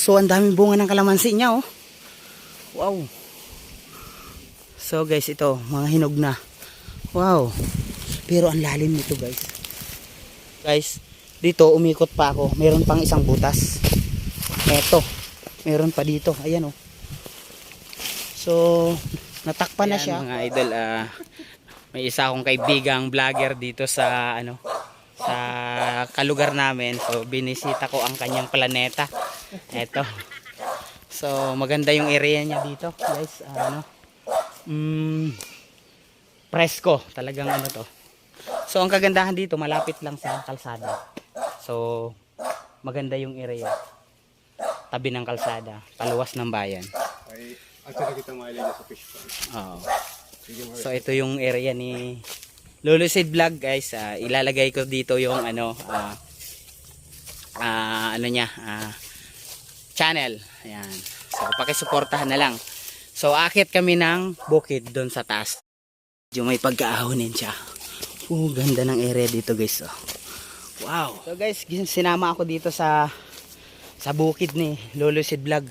So ang daming bunga ng kalamansi niya, oh. Wow. So guys, ito, mga hinog na. Wow. Pero ang lalim nito, guys. Guys, dito umikot pa ako. Meron pang isang butas. Eto. Meron pa dito. Ayan, oh. So, natakpan na siya. Mga idol, may isa akong kaibigang vlogger dito sa sa kalugar namin. So, binisita ko ang kanyang planeta. Eto. So, maganda yung area niya dito, guys. Presko. Talagang to. So, ang kagandahan dito, malapit lang sa kalsada. So, maganda yung area. Tabi ng kalsada, paluwas ng bayan. Ay, actually kita mailagay sa fish pond. Oo. So, ito yung area ni Lulucid Vlog, guys. Ilalagay ko dito yung channel. Ayan. So, pakisuportahan na lang. So, akit kami ng bukid doon sa taas. Yung may pagkaahonin siya. Ganda ng area dito, guys. Oh. Wow. So, guys, sinama ako dito sa bukid ni Lulucid Vlog.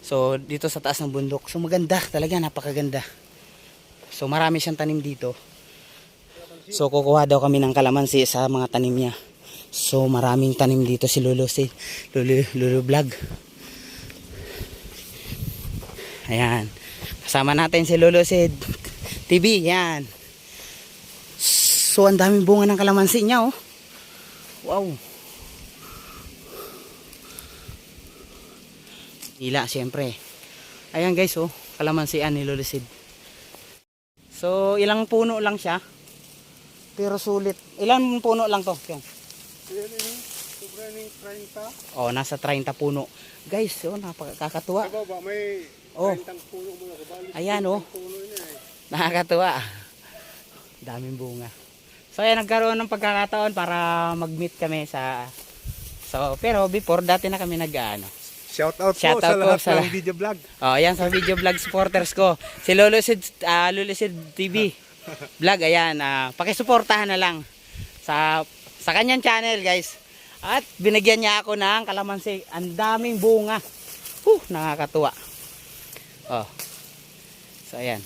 So, dito sa taas ng bundok. So, maganda. Talaga, napakaganda. So, marami siyang tanim dito. So, kukuha daw kami ng kalamansi sa mga tanim niya. So, maraming tanim dito si Lulu Vlog. Ayan. Kasama natin si Lulucid TV. Yan. So, ang daming bunga ng kalamansi niya, oh. Wow. Hila, siyempre. Ayan, guys, oh. Kalamansian ni Lulucid. So, ilang puno lang siya. Pero sulit. Ilang puno lang to? Yung. Sobra ng 30. Oh, nasa 30 puno. Guys, oh, napakakatuwa. Sa baba may 30 puno muna. Ayan, oh. Nakakatuwa. Daming bunga. So, ayan, nagkaroon ng pagkakataon para mag-meet kami sa... So, pero before, dati na kami Shoutout po sa lahat ng video vlog. Oh, ayan, sa video vlog supporters ko. Si Lulucid TV vlog, ayan. Pakisuportahan na lang sa kanyang channel, guys. At binigyan niya ako ng kalamansi. Ang daming bunga. Nakakatuwa. Oh. So, ayan.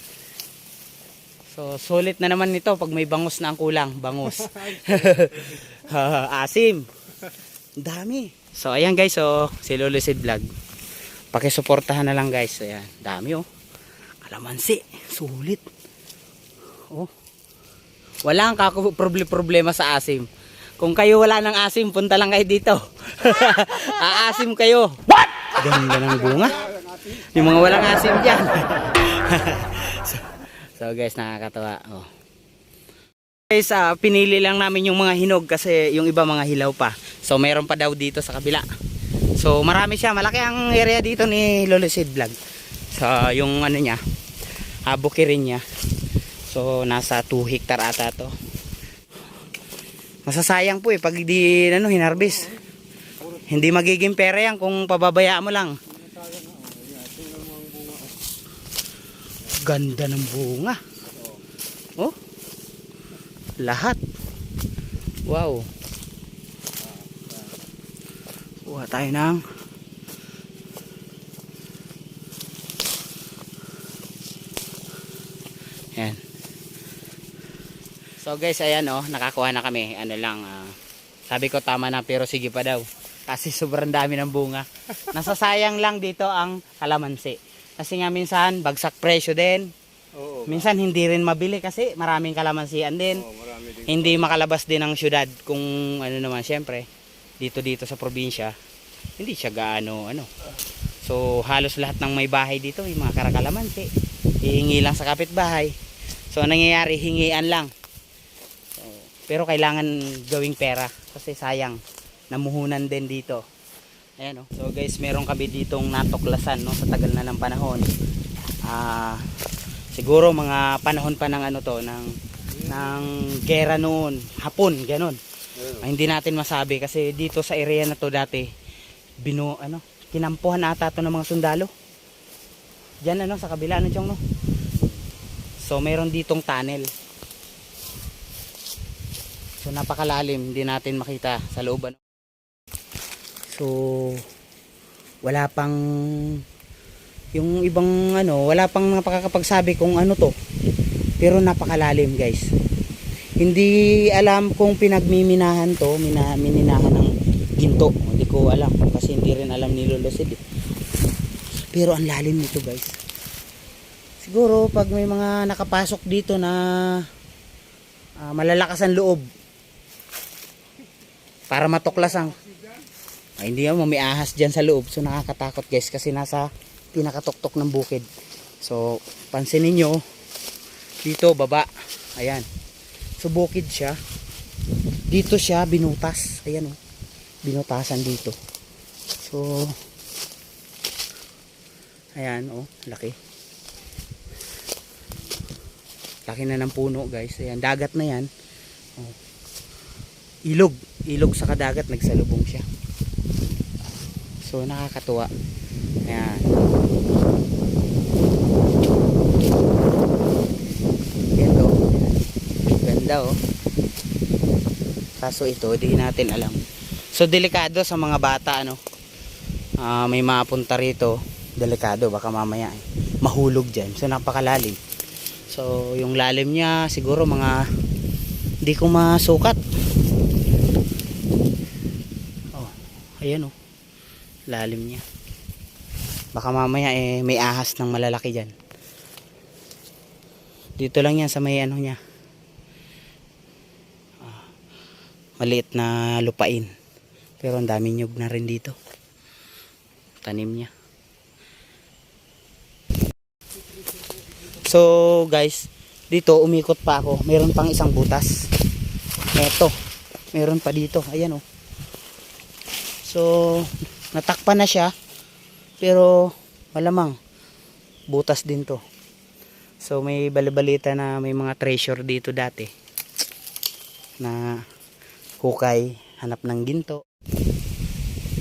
So, sulit na naman nito pag may bangus na ang kulang. Bangus. Asim. Dami. So, ayan, guys. So, si Lulucid Vlog. Pakisuportahan na lang, guys. Ayan. Dami, oh. Kalamansi. Sulit. Oh. Wala kang problema sa asim. Kung kayo wala ng asim, punta lang kayo dito. Aasim kayo. What? Ganda ng bunga. Yung mga walang asim dyan. So, guys, nakakatawa. Oh. Guys, pinili lang namin yung mga hinog kasi yung iba mga hilaw pa. So, mayroon pa daw dito sa kabila. So, marami siya. Malaki ang area dito ni Lulucid Vlog. So, yung niya, bukirin niya. So, nasa 2 hectare ata to. Masasayang po pag di hinarbis. Hindi magiging pera yan kung pababayaan mo lang. Ganda ng bunga. Oh. Lahat. Wow. Kuha tayo ng yan. So guys, ayan, oh, nakakuha na kami. Sabi ko tama na pero sige pa daw. Kasi sobrang dami ng bunga. Nasasayang lang dito ang kalamansi. Kasi nga minsan bagsak presyo din. Oo, minsan hindi rin mabili kasi maraming kalamansian din. Hindi makalabas din ng syudad kung naman syempre dito sa probinsya. Hindi siya gaano So halos lahat ng may bahay dito may mga kalamansi. Hihingi lang sa kapitbahay. So nangyayari hingian lang. So, pero kailangan gawing pera kasi sayang namuhunan din dito. Ayan, oh. So guys, meron kami ditong natuklasan sa tagal na ng panahon. Siguro mga panahon pa ng ng gera noon, hapon, ganun. Hindi natin masabi kasi dito sa area na to dati kinampuhan ata to ng mga sundalo. Diyan sa kabila chong So meron ditong tunnel. So napakalalim, hindi natin makita sa loob. So wala pang yung ibang ano, wala pang napakakapagsabi kung ano to. Pero napakalalim guys. Hindi alam kung pinagmiminahan to, mininahan ng ginto. Hindi ko alam kasi hindi rin alam ni Lolo Sid. Pero ang lalim nito guys. Siguro pag may mga nakapasok dito na malalakas ang loob para matuklasang hindi naman may ahas dyan sa loob, so nakakatakot guys kasi nasa pinakatuktok ng bukid. So pansinin nyo dito baba, ayan, so bukid siya, dito siya binutas, ayan oh, binutasan dito. So ayan oh, laki na ng puno guys. Ayan, dagat na yan oh. Ilog sa kadagat, nagsalubong siya. So nakakatuwa. Ayan. Ito. Ganda oh. Kaso ito, di natin alam. So delikado sa mga bata ano. May mapunta rito. Delikado, baka mamaya mahulog dyan. So napakalalim. So yung lalim niya siguro mga hindi ko masukat. Oh, ayan oh. Lalim niya. Baka mamaya may ahas ng malalaki dyan. Dito lang yan sa may ano niya. Maliit na lupain. Pero ang dami nyug na rin dito. Tanim niya. So guys, dito umikot pa ako. Meron pang isang butas. Eto. Meron pa dito. Ayan oh. So natakpan na siya. Pero malamang butas din to. So may balibalita na may mga treasure dito dati. Na hukay, hanap ng ginto.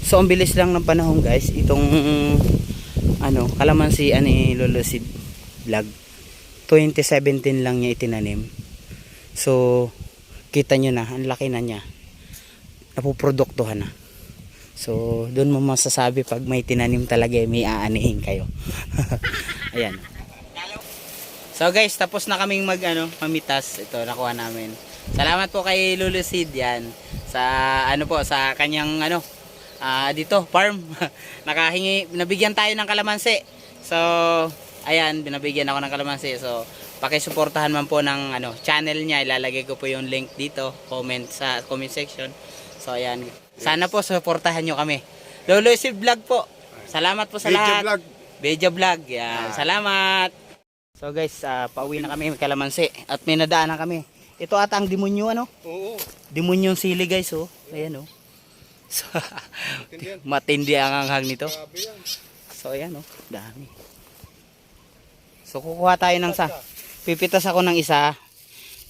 So ang bilis lang ng panahon guys. Itong ano, kalamansi ani Lolo Sid vlog. 2017 lang niya itinanim. So kita nyo na, ang laki na niya. Napuproduktuhan na. So doon mo masasabi pag may tinanim talaga may aanihin kayo. Ayan. So guys, tapos na kaming mamitas. Ito nakuha namin. Salamat po kay Lolo Sid yan sa sa kanyang dito farm. Nabigyan tayo ng kalamansi. So ayan, binabigyan ako ng kalamansi. So paki-suportahan man po ng channel niya. Ilalagay ko po yung link dito, sa comment section. So ayan, sana po suportahan nyo kami. Lolo Sid Vlog po. Salamat po sa lahat. Video vlog. Yan. Salamat. So guys, pauwi na kami, may kalamansi at may nadaanan kami. Ito ata ang demonyo Oo. Demonyong sili guys oh. Ayan oh. So, matindi ang anghang nito. So ayan oh, dami. So kukuha tayo ng pipitas ako ng isa.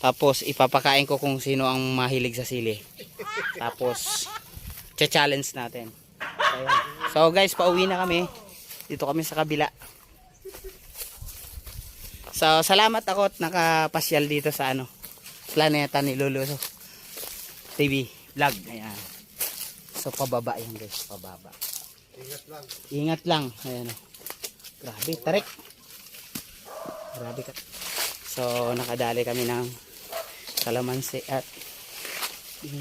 Tapos ipapakain ko kung sino ang mahilig sa sili. Tapos challenge natin. Ayan. So guys, pauwi na kami. Dito kami sa kabila. So salamat ako at nakapasyal dito sa planeta ni Lolo TV vlog. Ayan. So pababa yan guys, pababa. Ingat lang. Ayan oh. Grabe, tarik. Grabe ka. So nakadali kami ng kalamansi at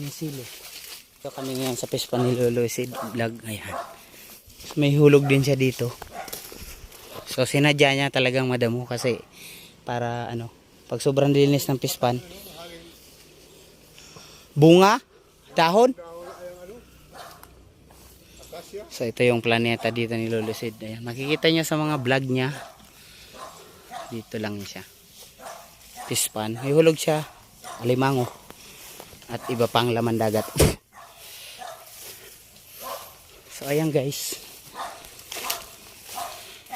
sili. So kami ngayon sa pispan ni Lolo Sid vlog. Ayan. May hulog din siya dito. So sinadya niya talagang madamo kasi para pag sobrang linis ng pispan, bunga, dahon. So ito yung planeta dito ni Lolo Sid. Ayan, makikita niyo sa mga vlog niya. Dito lang siya. Pispan. May hulog siya. Alimango. At iba pang laman dagat. So ayan guys.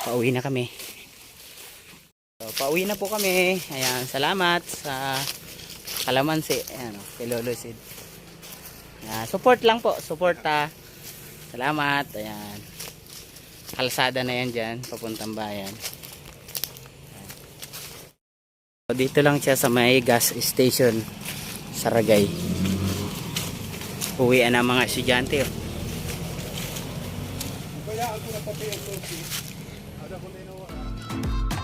Pauwi na kami. So pauwi na po kami. Ayan, salamat sa kalamansi. Ayan kay Lolo Sid. Ayan, support lang po. Suporta. Salamat. Ayan. Kalsada na yan dyan. Papuntang bayan. Ayan. So, dito lang siya sa may gas station. Saragay. Uwian na mga estudyante. Oh. hayaan ko na pati ang loki. Ada ko na